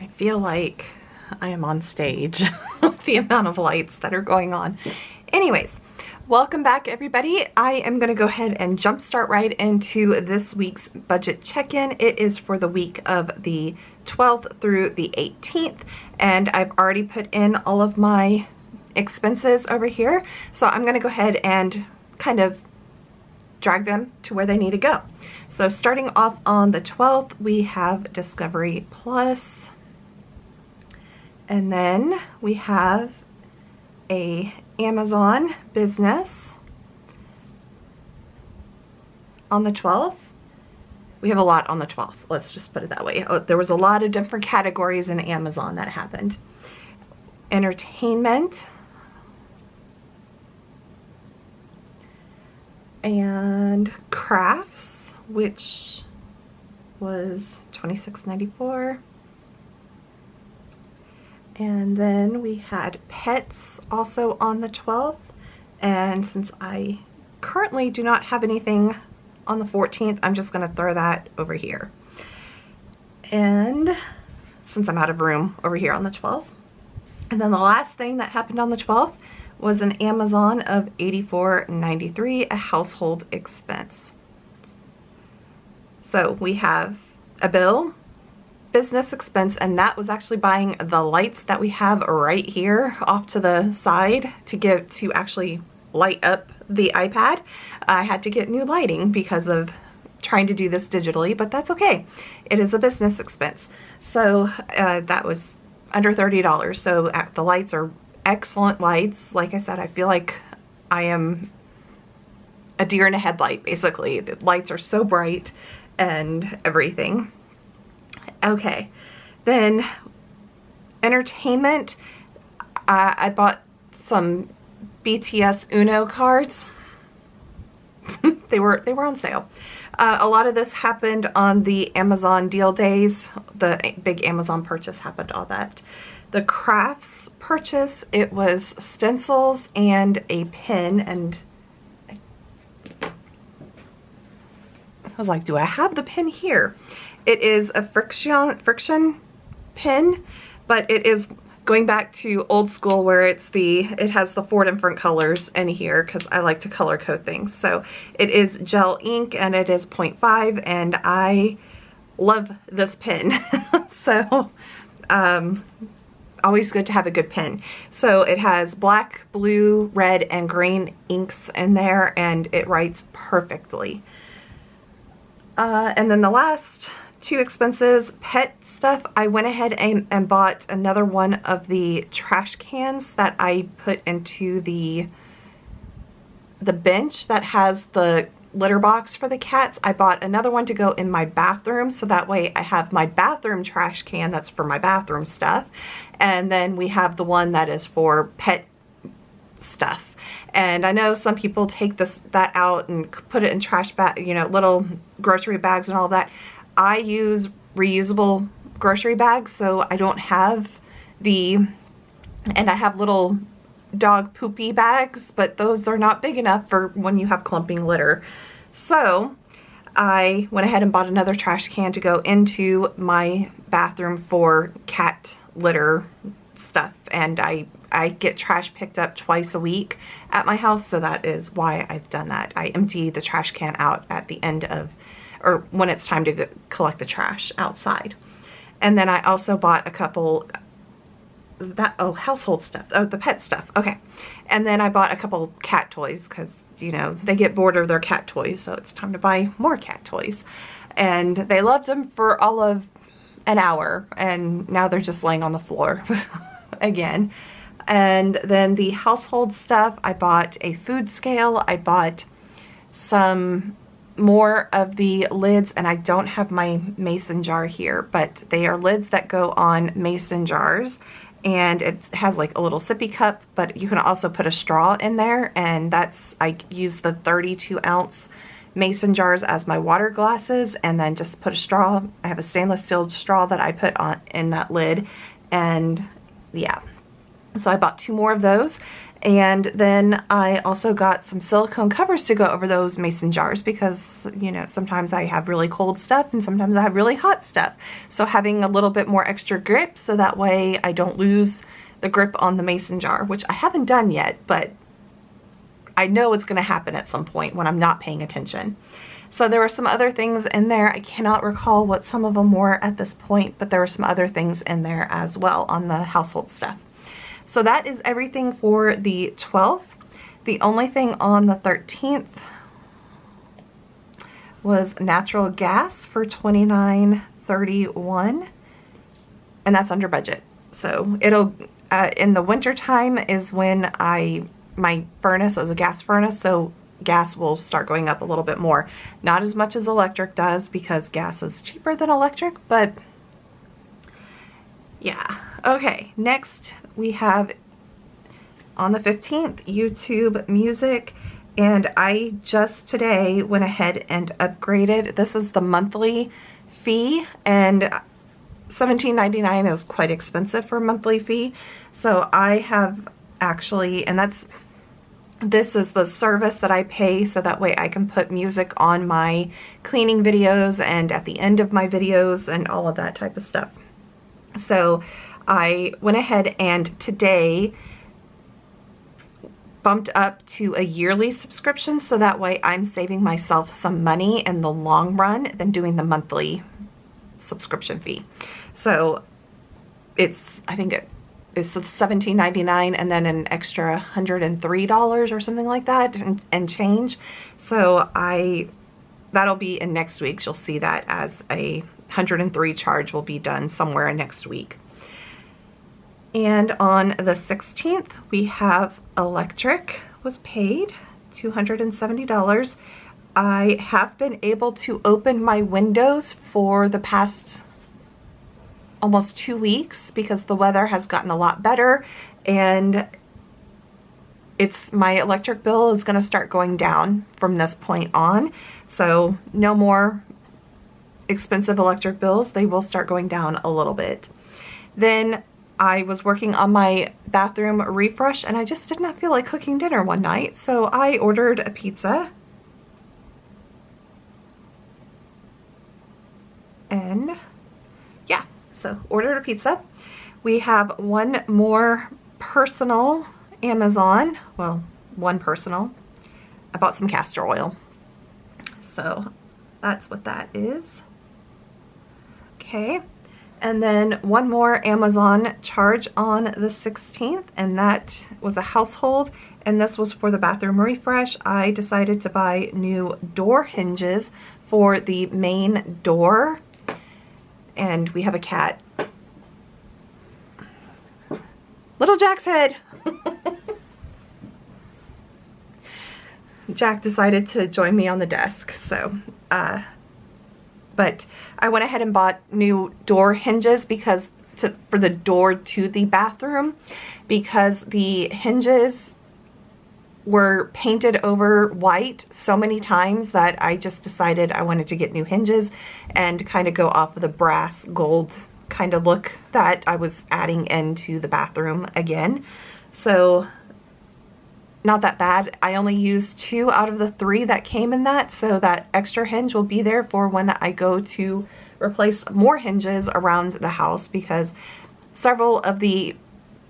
I feel like I am on stage with the amount of lights that are going on. Anyways, welcome back everybody. I am going to go ahead and jumpstart right into this week's budget check-in. It is for the week of the 12th through the 18th, and I've already put in all of my expenses over here. So I'm going to go ahead and kind of drag them to where they need to go. So starting off on the 12th, we have Discovery Plus. And then we have a Amazon business on the 12th. We have a lot on the 12th. Let's just put it that way. There was a lot of different categories in Amazon that happened. Entertainment. And crafts, which was $26.94. And then we had pets also on the 12th. And since I currently do not have anything on the 14th, I'm just going to throw that over here. And since I'm out of room over here on the 12th. And then the last thing that happened on the 12th was an Amazon of $84.93, a household expense. So we have a bill, business expense, and that was actually buying the lights that we have right here off to the side to actually light up the iPad. I had to get new lighting because of trying to do this digitally, but that's okay. It is a business expense. So that was under $30. So the lights are excellent lights. Like I said, I feel like I am a deer in a headlight, basically. The lights are so bright and everything. Okay, then entertainment. I bought some BTS Uno cards. they were on sale. A lot of this happened on the Amazon deal days. The big Amazon purchase happened on that. The crafts purchase, it was stencils and a pin, and I was like, do I have the pin here? It is a friction pin, but it is going back to old school where it has the 4 different colors in here because I like to color code things. So it is gel ink and it is 0.5, and I love this pen. So always good to have a good pen. So it has black, blue, red, and green inks in there, and it writes perfectly. And then the last two expenses, pet stuff, I went ahead and bought another one of the trash cans that I put into the bench that has the litter box for the cats. I bought another one to go in my bathroom, so that way I have my bathroom trash can that's for my bathroom stuff, and then we have the one that is for pet stuff. And I know some people take that out and put it in trash bag, little grocery bags and all that. I use reusable grocery bags, so I don't have and I have little dog poopy bags, but those are not big enough for when you have clumping litter. So I went ahead and bought another trash can to go into my bathroom for cat litter stuff, and I get trash picked up twice a week at my house, so that is why I've done that. I empty the trash can out at the end of, or when it's time to collect the trash outside. And then I also bought a couple household stuff, the pet stuff. Okay. And then I bought a couple cat toys because, they get bored of their cat toys, so it's time to buy more cat toys. And they loved them for all of an hour, and now they're just laying on the floor again. And then the household stuff, I bought a food scale, I bought some more of the lids, and I don't have my mason jar here, but they are lids that go on mason jars, and it has like a little sippy cup, but you can also put a straw in there, and I use the 32-ounce mason jars as my water glasses, and then just put a straw. I have a stainless steel straw that I put on in that lid, and yeah. So I bought 2 more of those, And then I also got some silicone covers to go over those mason jars because, you know, sometimes I have really cold stuff and sometimes I have really hot stuff. So having a little bit more extra grip so that way I don't lose the grip on the mason jar, which I haven't done yet, but I know it's going to happen at some point when I'm not paying attention. So there were some other things in there. I cannot recall what some of them were at this point, but there were some other things in there as well on the household stuff. So that is everything for the 12th. The only thing on the 13th was natural gas for $29.31, and that's under budget. So it'll, in the winter time is when my furnace is a gas furnace, so gas will start going up a little bit more. Not as much as electric does because gas is cheaper than electric, but yeah. Okay, next we have on the 15th, YouTube Music, and I just today went ahead and upgraded. This is the monthly fee, and $17.99 is quite expensive for a monthly fee. So I have actually, and this is the service that I pay so that way I can put music on my cleaning videos and at the end of my videos and all of that type of stuff. So I went ahead and today bumped up to a yearly subscription so that way I'm saving myself some money in the long run than doing the monthly subscription fee. So it's, I think it's $17.99 and then an extra $103 or something like that and change. So that'll be in next week. You'll see that as a $103 charge will be done somewhere next week. And on the 16th, we have electric was paid $270. I have been able to open my windows for the past almost 2 weeks because the weather has gotten a lot better, and my electric bill is going to start going down from this point on. So no more expensive electric bills. They will start going down a little bit. Then I was working on my bathroom refresh and I just did not feel like cooking dinner one night, so I ordered a pizza. And yeah, so ordered a pizza. We have one more personal Amazon, well, one personal. I bought some castor oil. So that's what that is. Okay. And then one more Amazon charge on the 16th, and that was a household, and this was for the bathroom refresh. I decided to buy new door hinges for the main door, and we have a cat. Little Jack's head. Jack decided to join me on the desk, so but I went ahead and bought new door hinges because for the door to the bathroom, because the hinges were painted over white so many times that I just decided I wanted to get new hinges and kind of go off of the brass gold kind of look that I was adding into the bathroom again. So not that bad. I only used 2 out of the 3 that came in that, so that extra hinge will be there for when I go to replace more hinges around the house, because several of the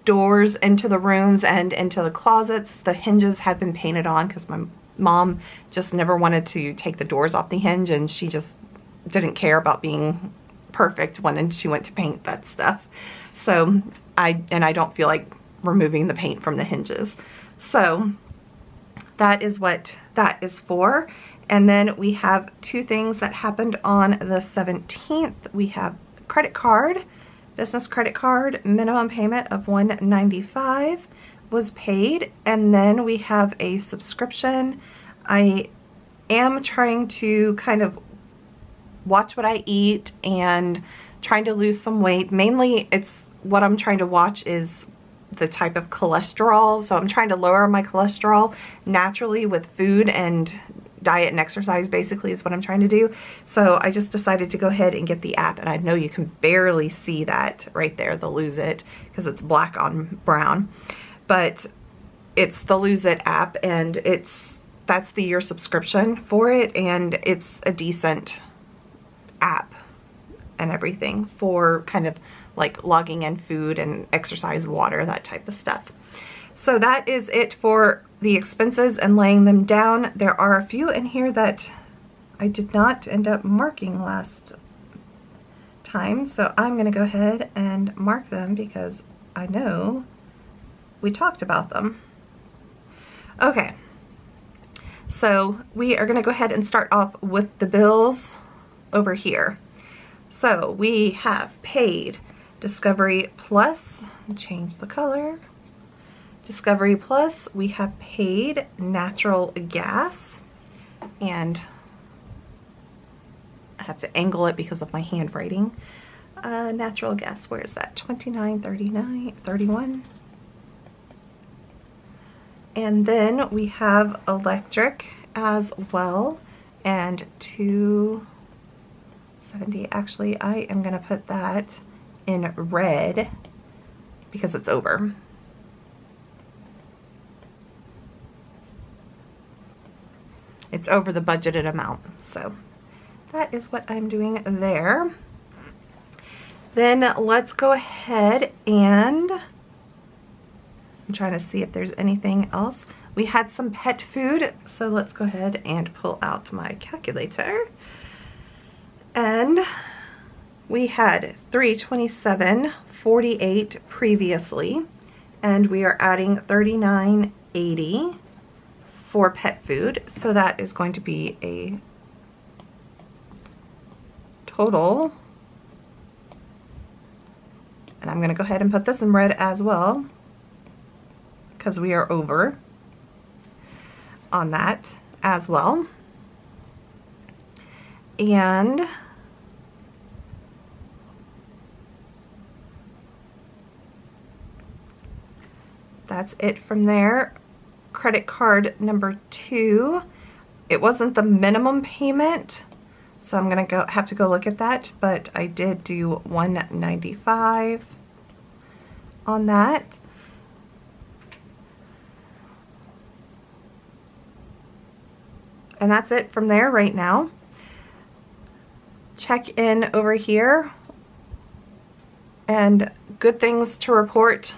doors into the rooms and into the closets, the hinges have been painted on because my mom just never wanted to take the doors off the hinge, and she just didn't care about being perfect when she went to paint that stuff. So I don't feel like removing the paint from the hinges. So that is what that is for. And then we have 2 things that happened on the 17th. We have credit card, business credit card, minimum payment of $195 was paid. And then we have a subscription. I am trying to kind of watch what I eat and trying to lose some weight. Mainly it's what I'm trying to watch is the type of cholesterol. So I'm trying to lower my cholesterol naturally with food and diet and exercise, basically, is what I'm trying to do. So I just decided to go ahead and get the app, and I know you can barely see that right there, the Lose It, because it's black on brown. But it's the Lose It app, and that's the year subscription for it, and it's a decent app and everything for kind of like logging in food and exercise, water, that type of stuff. So that is it for the expenses and laying them down. There are a few in here that I did not end up marking last time, so I'm going to go ahead and mark them because I know we talked about them. Okay, so we are going to go ahead and start off with the bills over here. So we have paid Discovery Plus, change the color. Discovery Plus, we have paid natural gas, and I have to angle it because of my handwriting. Natural gas, where is that? $29.31. And then we have electric as well, and $2.70. Actually, I am going to put that in red because it's over. It's over the budgeted amount, so that is what I'm doing there. Then let's go ahead and I'm trying to see if there's anything else. We had some pet food, so let's go ahead and pull out my calculator. And we had $327.48 previously, and we are adding $39.80 for pet food, so that is going to be a total, and I'm going to go ahead and put this in red as well because we are over on that as well. And that's it from there. Credit card number 2, it wasn't the minimum payment, so I'm gonna have to go look at that, but I did do $195 on that. And that's it from there right now. Check-in over here, and good things to report.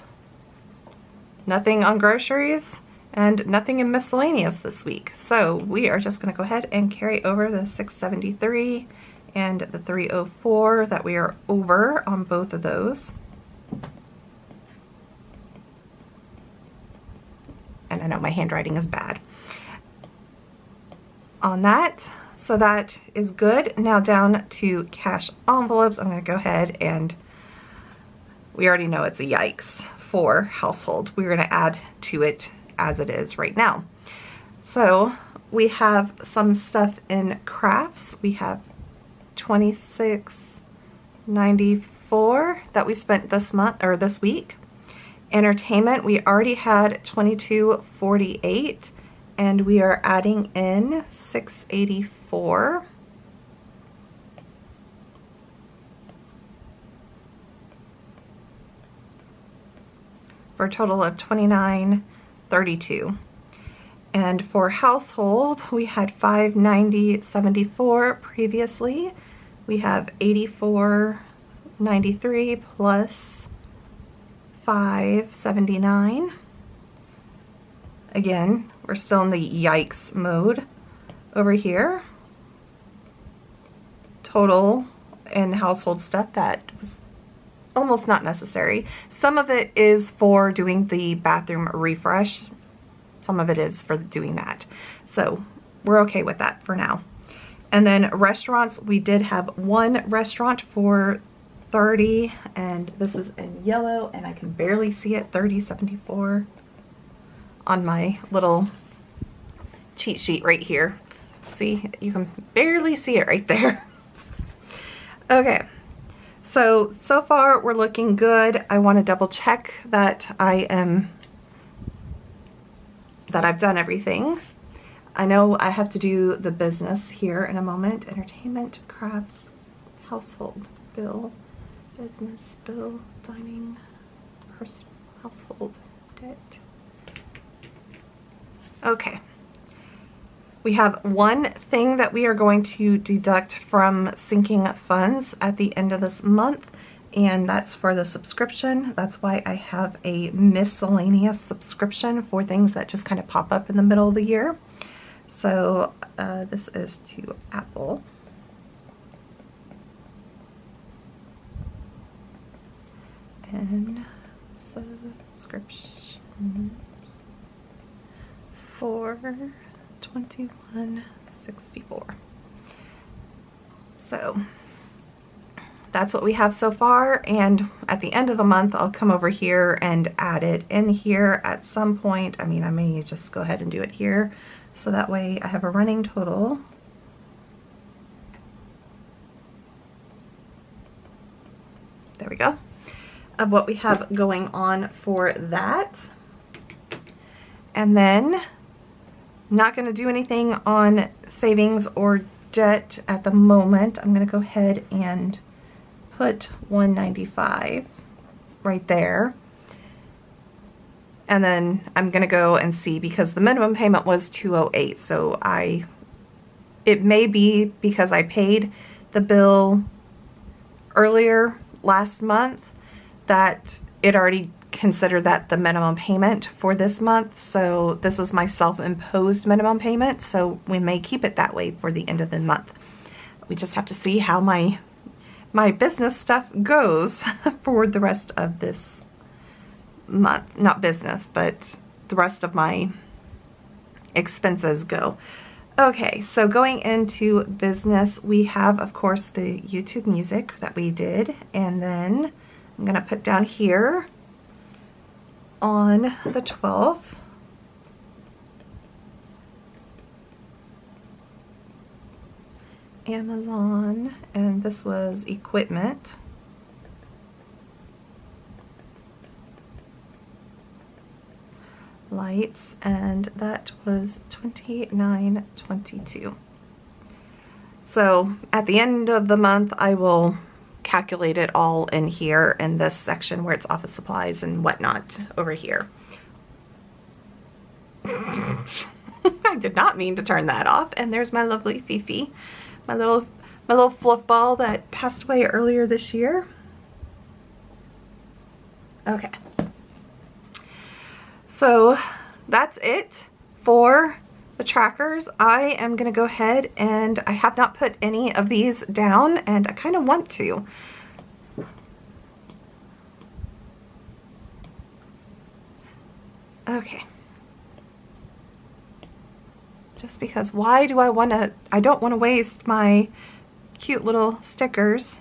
Nothing on groceries and nothing in miscellaneous this week. So we are just going to go ahead and carry over the $673 and the $304 that we are over on both of those. And I know my handwriting is bad on that. So that is good. Now down to cash envelopes. I'm going to go ahead and we already know it's a yikes for household. We're going to add to it as it is right now. So we have some stuff in crafts. We have $26.94 that we spent this month or this week. Entertainment, we already had $22.48 and we are adding in $6.84 for a total of $29.32. And for household, we had $590.74 previously. We have $84.93 plus $5.79. Again, we're still in the yikes mode over here. Total and household stuff that was almost not necessary. Some of it is for doing the bathroom refresh. Some of it is for doing that. So we're okay with that for now. And then restaurants, we did have one restaurant for $30, and this is in yellow, and I can barely see it, $30.74 on my little cheat sheet right here. See, you can barely see it right there. Okay, so far we're looking good. I want to double check that I've done everything. I know I have to do the business here in a moment. Entertainment, crafts, household bill, business bill, dining, personal, household, debt. Okay. We have one thing that we are going to deduct from sinking funds at the end of this month, and that's for the subscription. That's why I have a miscellaneous subscription for things that just kind of pop up in the middle of the year. So this is to Apple. And subscriptions for $21.64. So that's what we have so far, and at the end of the month I'll come over here and add it in here at some point. I mean, I may just go ahead and do it here, so that way I have a running total. There we go, of what we have going on for that. And then not going to do anything on savings or debt at the moment. I'm going to go ahead and put $195 right there. And then I'm going to go and see, because the minimum payment was $208. So it may be because I paid the bill earlier last month that it already considered that the minimum payment for this month. So this is my self-imposed minimum payment, so we may keep it that way for the end of the month. We just have to see how my business stuff goes for the rest of this month. Not business, but the rest of my expenses go. Okay, so going into business, we have, of course, the YouTube music that we did, and then I'm going to put down here on the 12th, Amazon, and this was equipment. Lights, and that was $29.22. So at the end of the month I will calculate it all in here in this section where it's office supplies and whatnot over here. I did not mean to turn that off. And there's my lovely Fifi, my little fluff ball that passed away earlier this year. Okay. So that's it for the trackers. I am going to go ahead, and I have not put any of these down, and I kind of want to. Okay. Just because why do I want to, I don't want to waste my cute little stickers.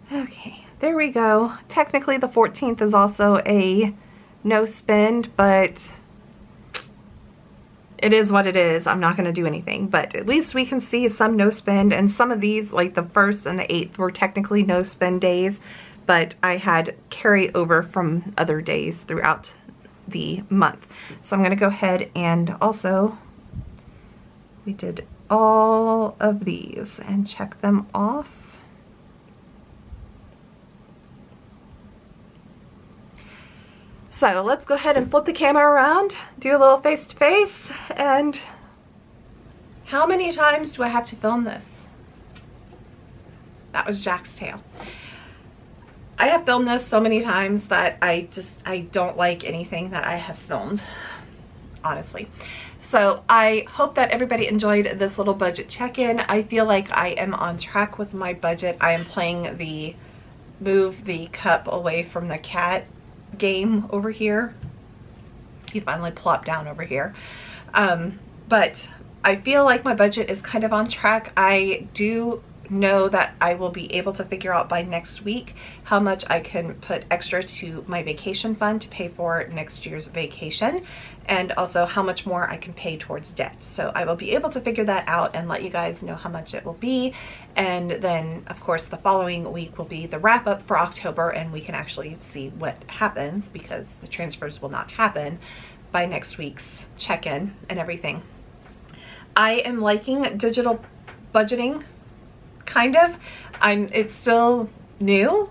Okay, there we go. Technically the 14th is also a no spend, but it is what it is. I'm not going to do anything, but at least we can see some no spend, and some of these, like the 1st and the 8th, were technically no spend days, but I had carry over from other days throughout the month. So I'm going to go ahead and also, we did all of these and check them off. So let's go ahead and flip the camera around, do a little face-to-face, and how many times do I have to film this? That was Jack's tail. I have filmed this so many times that I don't like anything that I have filmed, honestly. So I hope that everybody enjoyed this little budget check-in. I feel like I am on track with my budget. I am playing the move the cup away from the cat game over here. He finally plopped down over here. But I feel like my budget is kind of on track. I do know that I will be able to figure out by next week how much I can put extra to my vacation fund to pay for next year's vacation, and also how much more I can pay towards debt. So I will be able to figure that out and let you guys know how much it will be. And then of course the following week will be the wrap up for October, and we can actually see what happens, because the transfers will not happen by next week's check-in and everything. I am liking digital budgeting, kind of. It's still new,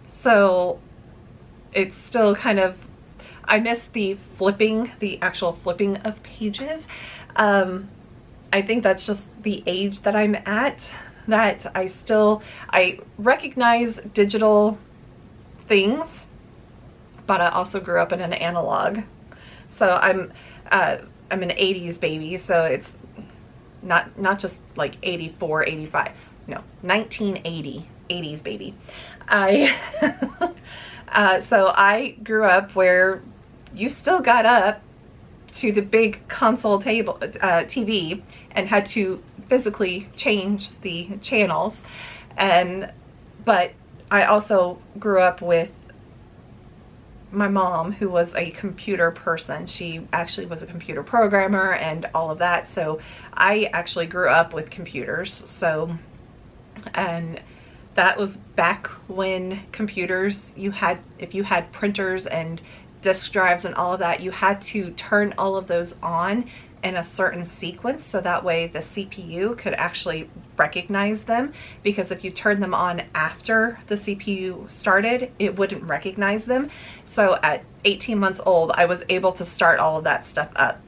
so it's still kind of, I miss the actual flipping of pages. I think that's just the age that I'm at, that I recognize digital things, but I also grew up in an analog. So I'm an 80s baby, so it's not just like 84, 85, no, 1980, 80s baby. So I grew up where you still got up to the big console table, TV, and had to physically change the channels. But I also grew up with my mom, who was a computer person. She actually was a computer programmer and all of that. So I actually grew up with computers. So, and that was back when computers, if you had printers and disk drives and all of that, you had to turn all of those on in a certain sequence, so that way the CPU could actually recognize them, because if you turned them on after the CPU started, it wouldn't recognize them. So at 18 months old, I was able to start all of that stuff up.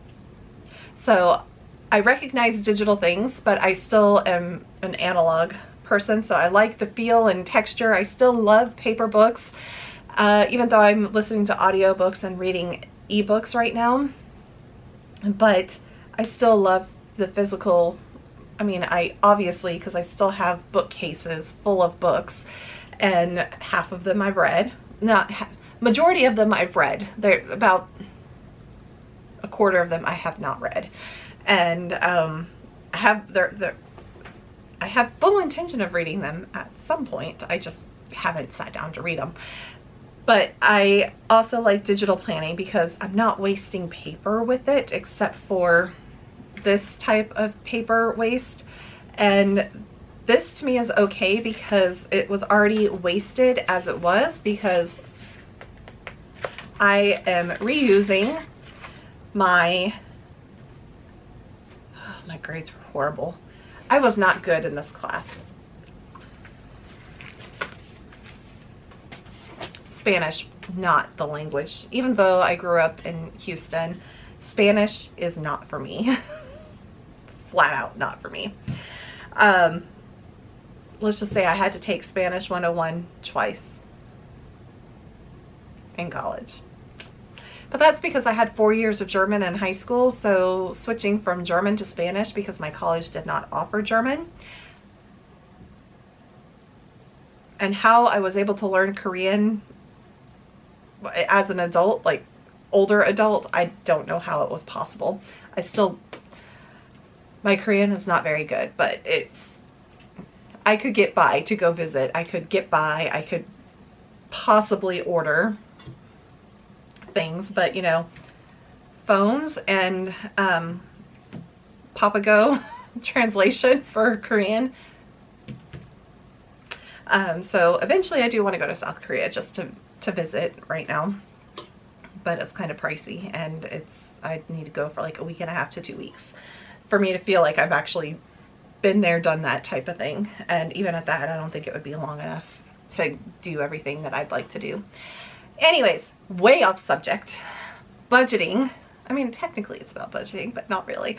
So I recognize digital things, but I still am an analog person, so I like the feel and texture. I still love paper books, even though I'm listening to audiobooks and reading ebooks right now. But I still love the physical. I mean, I obviously, because I still have bookcases full of books, and half of them I've read. Majority of them I've read. They're about a quarter of them I have not read, and I have full intention of reading them at some point. I just haven't sat down to read them. But I also like digital planning because I'm not wasting paper with it, except for this type of paper waste. And this to me is okay because it was already wasted as it was, because I am reusing my grades were horrible. I was not good in this class. Spanish, not the language. Even though I grew up in Houston, Spanish is not for me. Flat out not for me. Let's just say I had to take Spanish 101 twice in college. But that's because I had 4 years of German in high school, so switching from German to Spanish, because my college did not offer German. And how I was able to learn Korean as an adult, like older adult, I don't know how it was possible. My Korean is not very good, but I could get by to go visit. I could possibly order things, but you know, phones and Papago translation for Korean. So eventually I do want to go to South Korea just to visit right now, but it's kind of pricey, and I need to go for like a week and a half to 2 weeks for me to feel like I've actually been there, done that type of thing. And even at that, I don't think it would be long enough to do everything that I'd like to do. Anyways, way off subject. Budgeting. I mean, technically it's about budgeting, but not really.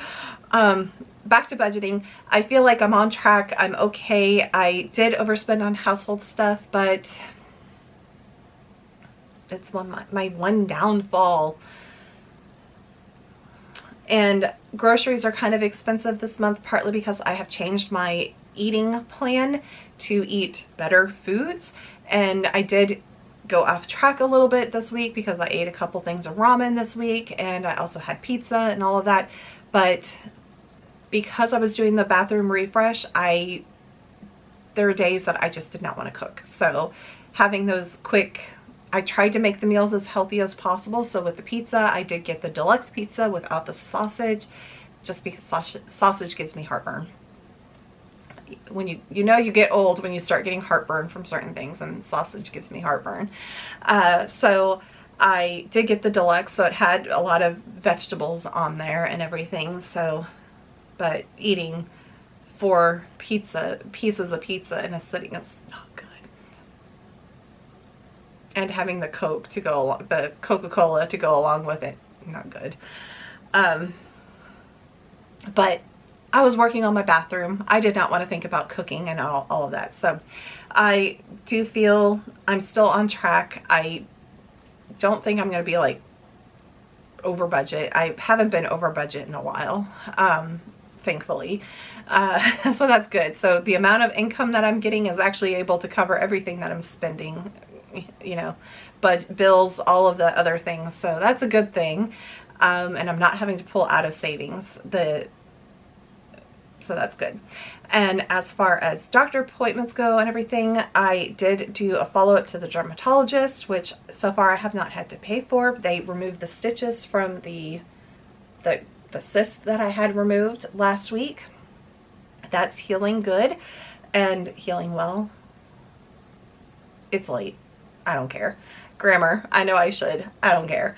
Back to budgeting. I feel like I'm on track. I'm okay. I did overspend on household stuff, but it's my one downfall. And groceries are kind of expensive this month, partly because I have changed my eating plan to eat better foods. And I did go off track a little bit this week because I ate a couple things of ramen this week, and I also had pizza and all of that. But because I was doing the bathroom refresh, I there are days that I just did not want to cook. So having those quick, I tried to make the meals as healthy as possible. So with the pizza, I did get the deluxe pizza without the sausage, just because sausage gives me heartburn. When you get old when you start getting heartburn from certain things, and sausage gives me heartburn. So I did get the deluxe, so it had a lot of vegetables on there and everything. So, but eating 4 pieces of pizza in a sitting is not good. And having the Coke to go along, the Coca-Cola to go along with it, not good. But I was working on my bathroom. I did not want to think about cooking and all of that. So I do feel I'm still on track. I don't think I'm going to be like over budget. I haven't been over budget in a while, thankfully. So that's good. So the amount of income that I'm getting is actually able to cover everything that I'm spending, you know, but bills, all of the other things. So that's a good thing. And I'm not having to pull out of savings. So that's good. And as far as doctor appointments go and everything, I did do a follow-up to the dermatologist, which so far I have not had to pay for. They removed the stitches from the cyst that I had removed last week. That's healing good and healing well. It's late. I don't care. Grammar. I know I should. I don't care.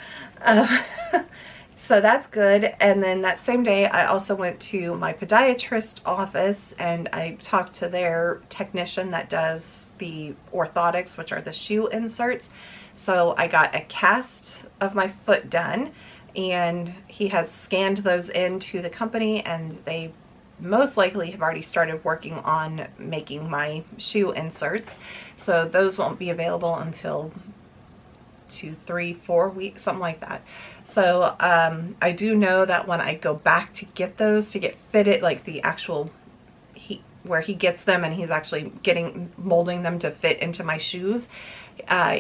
So that's good. And then that same day, I also went to my podiatrist office and I talked to their technician that does the orthotics, which are the shoe inserts. So I got a cast of my foot done, and he has scanned those into the company, and they most likely have already started working on making my shoe inserts. So those won't be available until 2, 3, 4 weeks, something like that. So I do know that when I go back to get those to get fitted, like the actual where he gets them and he's actually molding them to fit into my shoes,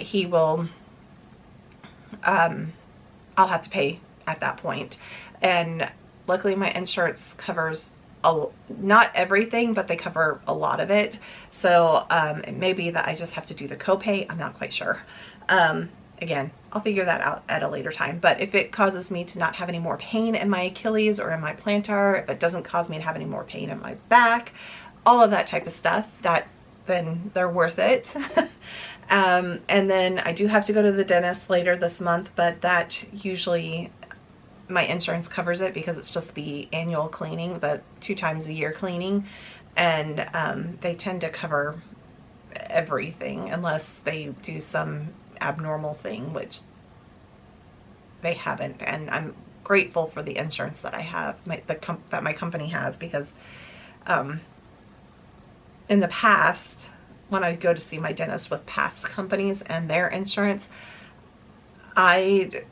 he will, I'll have to pay at that point. And luckily my insurance covers not everything, but they cover a lot of it. So it may be that I just have to do the copay. I'm not quite sure. Again, I'll figure that out at a later time. But if it causes me to not have any more pain in my Achilles or in my plantar, if it doesn't cause me to have any more pain in my back, all of that type of stuff, then they're worth it. And then I do have to go to the dentist later this month, but that usually my insurance covers it because it's just the annual cleaning, the 2 times a year cleaning. And they tend to cover everything unless they do some abnormal thing, which they haven't. And I'm grateful for the insurance that I have, that my company has, because in the past, when I go to see my dentist with past companies and their insurance, the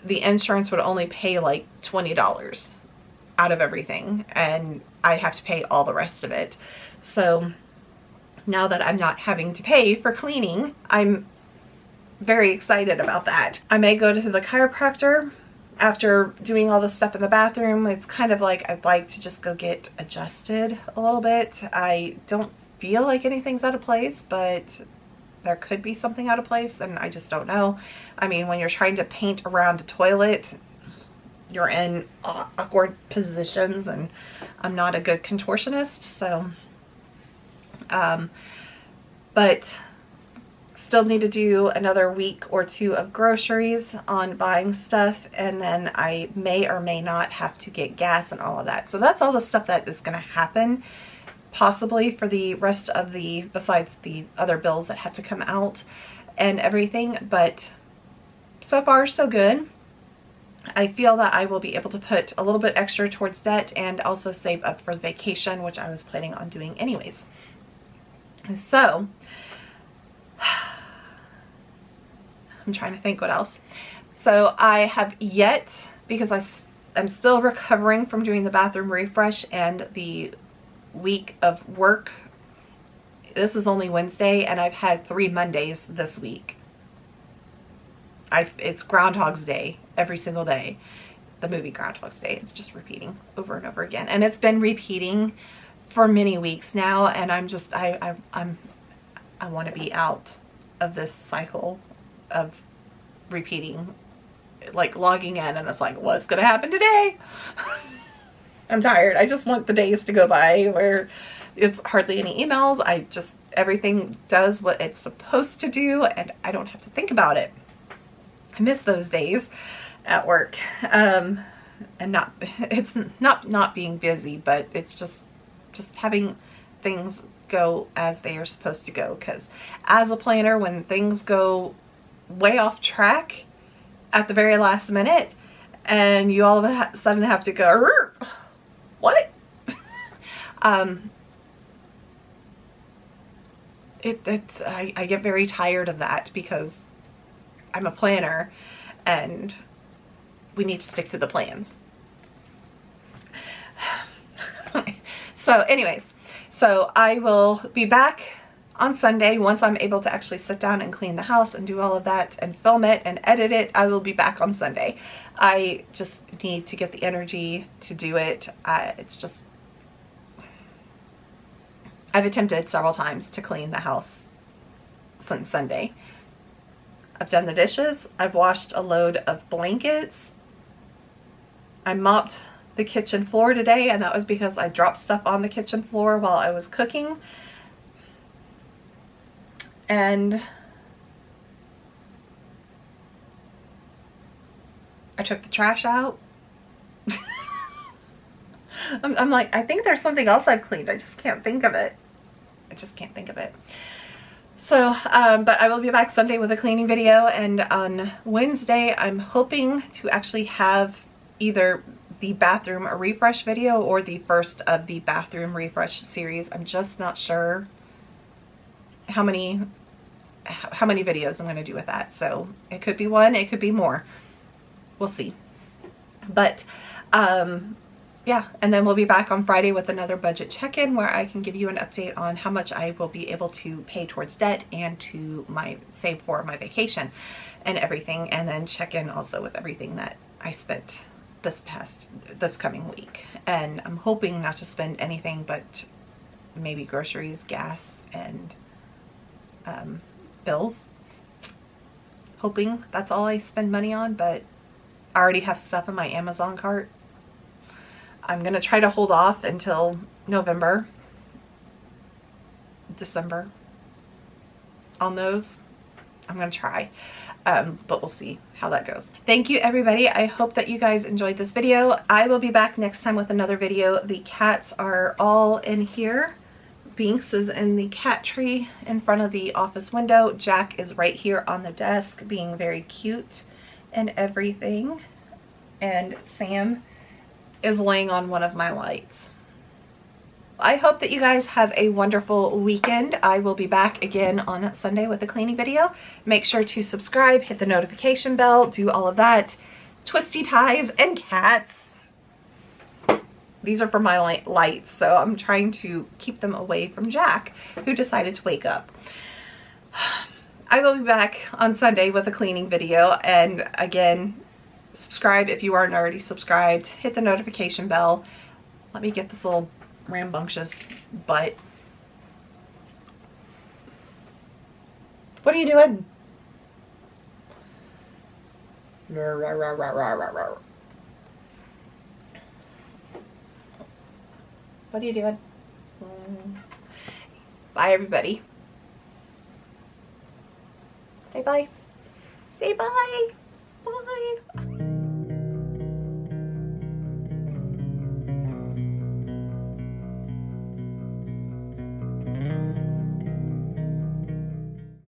insurance would only pay like $20 out of everything, and I'd have to pay all the rest of it. So now that I'm not having to pay for cleaning, I'm very excited about that. I may go to the chiropractor after doing all this stuff in the bathroom. It's kind of like I'd like to just go get adjusted a little bit. I don't feel like anything's out of place, but there could be something out of place, and I just don't know. I mean, when you're trying to paint around a toilet, you're in awkward positions, and I'm not a good contortionist, so but still need to do another week or 2 of groceries on buying stuff, and then I may or may not have to get gas and all of that. So that's all the stuff that is going to happen possibly for the rest of besides the other bills that have to come out and everything. But so far so good. I feel that I will be able to put a little bit extra towards debt and also save up for vacation, which I was planning on doing anyways. So I'm trying to think what else. So I have yet, because I'm still recovering from doing the bathroom refresh and the week of work. This is only Wednesday, and I've had 3 Mondays this week. It's Groundhog's Day every single day. The movie Groundhog's Day. It's just repeating over and over again. And it's been repeating for many weeks now, and I'm just, I want to be out of this cycle of repeating, like logging in and it's like, what's gonna happen today? I'm tired. I just want the days to go by where it's hardly any emails. Everything does what it's supposed to do and I don't have to think about it. I miss those days at work. And it's not being busy, but it's just having things go as they are supposed to go. Because as a planner, when things go way off track at the very last minute and you all of a sudden have to go, what? I get very tired of that because I'm a planner and we need to stick to the plans. So anyways, so I will be back on Sunday. Once I'm able to actually sit down and clean the house and do all of that and film it and edit it, I will be back on Sunday. I just need to get the energy to do it. It's just, I've attempted several times to clean the house since Sunday. I've done the dishes. I've washed a load of blankets. I mopped the kitchen floor today, and that was because I dropped stuff on the kitchen floor while I was cooking. And I took the trash out. I'm like, I think there's something else I've cleaned. I just can't think of it. So, but I will be back Sunday with a cleaning video, and on Wednesday I'm hoping to actually have either the bathroom refresh video or the first of the bathroom refresh series. I'm just not sure how many videos I'm going to do with that. So it could be one, it could be more. We'll see. But yeah, and then we'll be back on Friday with another budget check-in where I can give you an update on how much I will be able to pay towards debt and to save for my vacation and everything, and then check in also with everything that I spent this coming week. And I'm hoping not to spend anything but maybe groceries, gas, and bills. Hoping that's all I spend money on, but I already have stuff in my Amazon cart. I'm gonna try to hold off until November, December on those. I'm gonna try, but we'll see how that goes. Thank you everybody. I hope that you guys enjoyed this video. I will be back next time with another video. The cats are all in here. Binks is in the cat tree in front of the office window. Jack is right here on the desk being very cute and everything. And Sam is laying on one of my lights. I hope that you guys have a wonderful weekend. I will be back again on Sunday with a cleaning video. Make sure to subscribe, hit the notification bell, do all of that. Twisty ties and cats. These are for my lights, so I'm trying to keep them away from Jack, who decided to wake up. I will be back on Sunday with a cleaning video, and again, subscribe if you aren't already subscribed. Hit the notification bell. Let me get this little rambunctious butt. What are you doing? What are you doing? Bye everybody. Say bye. Say bye. Bye.